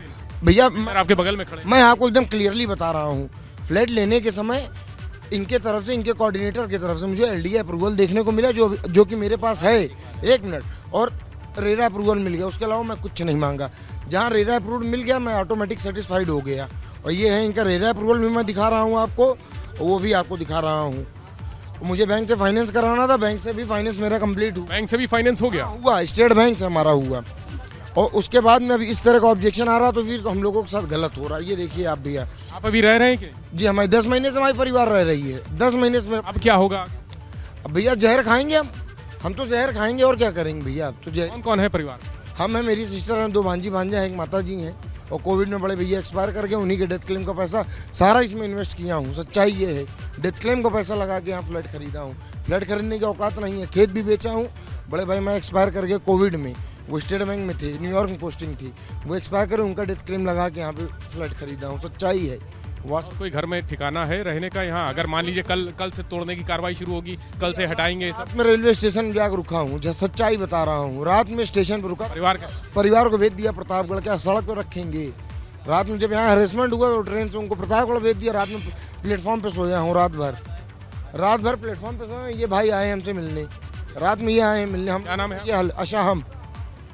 भैया? आपके बगल में खड़े, मैं आपको एकदम क्लियरली बता रहा हूँ। फ्लैट लेने के समय इनके तरफ से, इनके कोऑर्डिनेटर की तरफ से मुझे LDA अप्रूवल देखने को मिला, जो कि मेरे पास है। 1 मिनट, और रेरा अप्रूवल मिल गया। उसके अलावा मैं कुछ नहीं मांगा। जहाँ रेरा अप्रूवल मिल गया मैं ऑटोमेटिक सेटिस्फाइड हो गया। और ये है इनका रेरा अप्रूवल भी मैं दिखा रहा हूँ आपको, वो भी आपको दिखा रहा हूँ। मुझे बैंक से फाइनेंस कराना था, बैंक से भी फाइनेंस मेरा कंप्लीट हुआ। बैंक से भी फाइनेंस हो गया? हुआ, स्टेट बैंक से हमारा हुआ। और उसके बाद में अभी इस तरह का ऑब्जेक्शन आ रहा तो फिर तो हम लोगों के साथ गलत हो रहा है। ये देखिए आप भैया, आप अभी रह रहे हैं क्या? जी हमारी 10 महीने से हमारी परिवार रह रही है। 10 महीने से अब क्या होगा? अब भैया जहर खाएंगे हम तो जहर खाएंगे और क्या करेंगे भैया। अब तो जहर कौन कौन है परिवार? हम हैं, मेरी सिस्टर हैं, 2 भांजी भांजा हैं, एक माता जी हैं, और कोविड में बड़े भैया एक्सपायर कर गए। उन्हीं के डेथ क्लेम का पैसा सारा इसमें इन्वेस्ट किया हूँ। सच्चाई ये है, डेथ क्लेम का पैसा लगा के यहाँ फ्लैट खरीदा हूँ। फ्लैट खरीदने की औकात नहीं है, खेत भी बेचा हूँ। बड़े भाई मैं एक्सपायर कर गए कोविड में, वो स्टेट बैंक में थे, न्यूयॉर्क में पोस्टिंग थी, वो एक्सपायर करे, उनका डेथ क्लेम लगा के यहाँ पे फ्लैट खरीदा हूँ। सच्चाई है। कोई घर में ठिकाना है रहने का यहाँ? अगर मान लीजिए कल से तोड़ने की कार्रवाई शुरू होगी, कल से हटाएंगे सब? रात में रेलवे स्टेशन में जाकर रुका हूँ, सच्चाई बता रहा हूँ। रात में स्टेशन पर रुका, परिवार को भेज दिया प्रतापगढ़, क्या सड़क पर रखेंगे। रात में जब यहाँ हरेसमेंट हुआ तो ट्रेन से उनको प्रतापगढ़ भेज दिया। रात में प्लेटफॉर्म पे सोया हूँ, रात भर प्लेटफॉर्म पे सोया। ये भाई आए हमसे मिलने, रात में ये आए हैं मिलने। हम क्या नाम है? ये अशाहम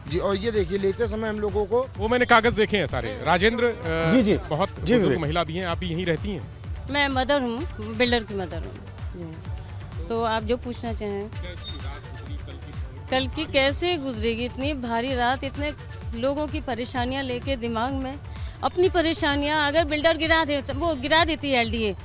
जी। और ये देखिए लेते समय हम लोगों को, वो मैंने कागज देखे हैं सारे। राजेंद्र जी बहुत बुजुर्ग महिला भी हैं, आप भी यहीं रहती हैं? मैं मदर हूँ, बिल्डर की मदर हूँ। तो आप जो पूछना चाहें, कल की कैसे गुजरेगी? इतनी भारी रात, इतने लोगों की परेशानियाँ लेके दिमाग में, अपनी परेशानियाँ अगर बिल्डर गिरा देती है एलडीए,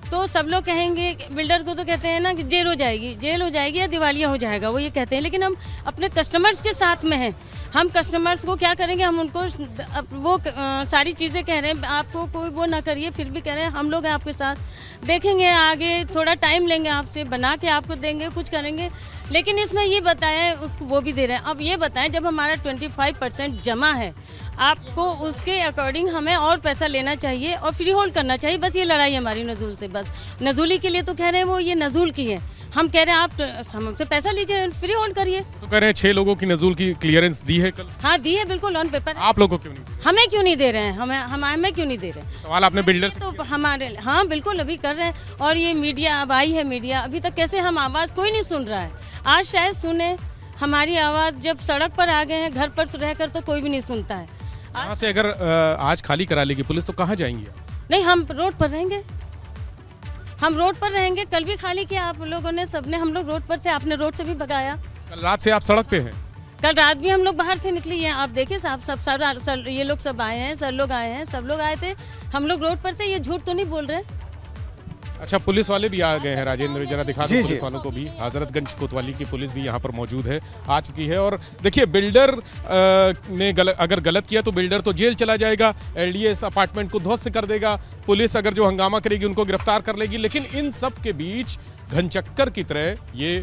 तो सब लोग कहेंगे, बिल्डर को तो कहते हैं ना कि जेल हो जाएगी या दिवालिया हो जाएगा, वो ये कहते हैं। लेकिन हम अपने कस्टमर्स के साथ में हैं। हम कस्टमर्स को क्या करेंगे? हम उनको वो सारी चीज़ें कह रहे हैं, आपको कोई वो ना करिए, फिर भी कह रहे हैं हम लोग हैं आपके साथ, देखेंगे आगे, थोड़ा टाइम लेंगे आपसे, बना के आपको देंगे, कुछ करेंगे। लेकिन इसमें ये बताएं, उसको वो भी दे रहे हैं। अब ये बताएं, जब हमारा 25% जमा है, आपको उसके अकॉर्डिंग हमें और पैसा लेना चाहिए और फ्री होल्ड करना चाहिए। बस ये लड़ाई हमारी नजूल से, बस नजूली के लिए तो कह रहे हैं वो, ये नजूल की है। हम कह रहे हैं आप हमसे पैसा लीजिए, फ्री होल्ड करिए। तो कह रहे हैं 6 लोगों की नजूल की क्लियरेंस दी है कल? हाँ दी है, बिल्कुल ऑन पेपर। आप लोगों को क्यों नहीं? हमें क्यों नहीं दे रहे हैं? हमें क्यों नहीं दे रहे? सवाल आपने बिल्डर से तो हमारे, हाँ बिल्कुल अभी कर रहे हैं। और ये मीडिया अब आई है, मीडिया अभी तक कैसे हम आवाज़ कोई नहीं सुन रहा है। आज शायद सुने हमारी आवाज़, जब सड़क पर आ गए हैं, घर पर रहकर तो कोई भी नहीं सुनता है। यहाँ से अगर आज खाली करा लेगी पुलिस तो कहाँ जाएंगी? नहीं, हम रोड पर रहेंगे, हम रोड पर रहेंगे। कल भी खाली किया आप लोगों ने, सबने, हम लोग रोड पर से, आपने रोड से भी भगाया। कल रात से आप सड़क पे हैं? कल रात भी हम लोग बाहर से निकली हैं, आप देखिए साहब, सब ये लोग सब आए हैं, सर लोग आए हैं, सब लोग आए थे, हम लोग रोड पर से। ये झूठ तो नहीं बोल रहे? अच्छा, पुलिस वाले भी आ गए हैं राजेंद्र, जरा दिखा दो पुलिस वालों को भी। हजरतगंज कोतवाली की पुलिस भी यहाँ पर मौजूद है, आ चुकी है। और देखिए, बिल्डर ने अगर गलत किया तो बिल्डर तो जेल चला जाएगा, एलडीए इस अपार्टमेंट को ध्वस्त कर देगा, पुलिस अगर जो हंगामा करेगी उनको गिरफ्तार कर लेगी। लेकिन इन सब के बीच घनचक्कर की तरह ये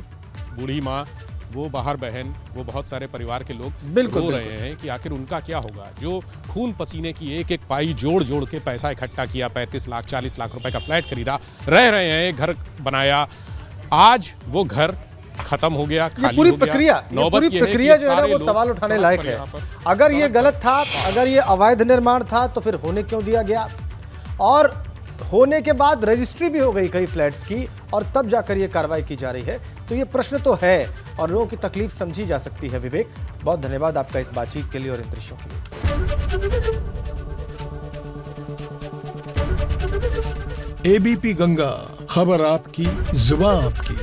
बूढ़ी माँ, वो बाहर बहन, वो बहुत सारे परिवार के लोग रो रहे हैं कि आखिर उनका क्या होगा। जो खून पसीने की एक एक पाई जोड़ के पैसा इकट्ठा किया, 35 लाख 40 लाख रुपए का फ्लैट खरीदा, रह रहे हैं, घर बनाया, आज वो घर खत्म हो गया, खाली पूरी हो गया। पूरी प्रक्रिया जो है ना, वो सवाल उठाने लायक है। अगर ये गलत था, अगर ये अवैध निर्माण था, तो फिर होने क्यों दिया गया? और होने के बाद रजिस्ट्री भी हो गई कई फ्लैट्स की, और तब जाकर ये कार्रवाई की जा रही है। तो ये प्रश्न तो है और लोगों की तकलीफ समझी जा सकती है। विवेक, बहुत धन्यवाद आपका इस बातचीत के लिए और इन दृश्यों के लिए। एबीपी गंगा, खबर आपकी, जुबान आपकी।